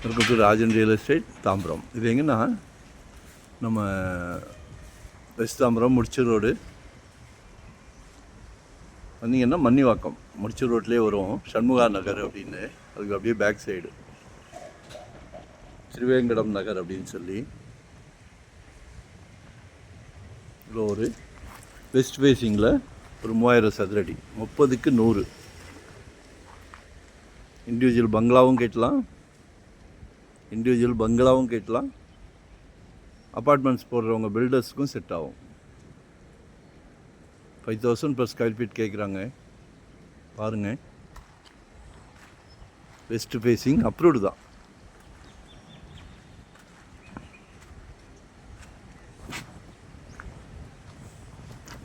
Welcome to Rajan real estate Tambaram. இது எங்கன்னா நம்ம வெஸ்ட் தாம்பரம் முடிச்சூர் ரோடு வந்தீங்கன்னா மன்னிவாக்கம் முடிச்சூர் ரோட்லேயே வரும் சண்முகா நகர் அப்படின்னு. அதுக்கு அப்படியே பேக் சைடு ஸ்ரீவேங்கடம் நகர் அப்படின்னு சொல்லி இதில் ஒரு வெஸ்ட் ஃபேஸிங்கில் ஒரு 3000 சதுரடி 30க்கு 100 இண்டிவிஜுவல் பங்களாவும் கட்டலாம், அப்பார்ட்மெண்ட்ஸ் போடுறவங்க பில்டர்ஸுக்கும் செட் ஆகும். 5000 + ஸ்கொயர் ஃபீட் கேட்குறாங்க. பாருங்கள், வெஸ்ட் ஃபேஸிங் அப்ரூவ்டு தான்.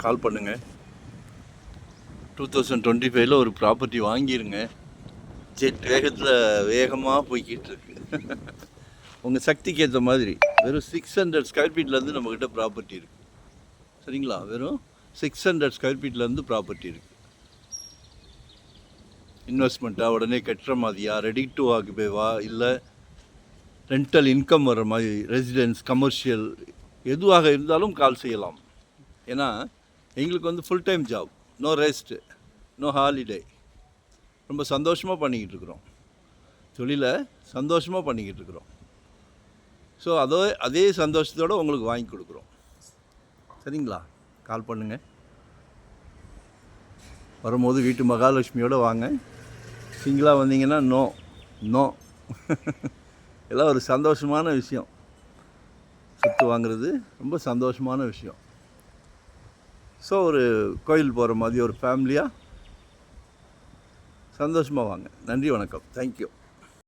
கால் பண்ணுங்கள். 2025 ஒரு ப்ராப்பர்ட்டி வாங்கிடுங்க. ஜெட் வேகமாக போய்கிட்டு இருக்கு. உங்கள் சக்திக்கு ஏற்ற மாதிரி வெறும் 600 ஸ்கொயர் ஃபீட்லேருந்து நம்மக்கிட்ட ப்ராப்பர்ட்டி இருக்குது. சரிங்களா? வெறும் 600 ஸ்கொயர் ஃபீட்லேருந்து ப்ராப்பர்ட்டி இருக்குது. இன்வெஸ்ட்மெண்ட்டாக உடனே கட்டுற மாதிரியா, ரெடி டு ஆக்குபேவா, இல்லை ரெண்டல் இன்கம் வர்ற மாதிரி, ரெசிடென்ஸ், கமர்ஷியல் எதுவாக இருந்தாலும் கால் செய்யலாம். ஏன்னா எங்களுக்கு full time job, no rest, no holiday. ரொம்ப சந்தோஷமாக பண்ணிக்கிட்டு இருக்கிறோம். தொழிலை சந்தோஷமாக பண்ணிக்கிட்டு இருக்கிறோம். ஸோ அதே சந்தோஷத்தோடு உங்களுக்கு வாங்கி கொடுக்குறோம். சரிங்களா? கால் பண்ணுங்கள். வரும்போது வீட்டு மகாலட்சுமியோடு வாங்க. சிங்கிளாக வந்தீங்கன்னா நோ எல்லாம் ஒரு சந்தோஷமான விஷயம். சொத்து வாங்குறது ரொம்ப சந்தோஷமான விஷயம். ஸோ ஒரு கோயில் போகிற மாதிரி ஒரு ஃபேமிலியாக சந்தோஷமாக வாங்க. நன்றி, வணக்கம், தேங்க்யூ.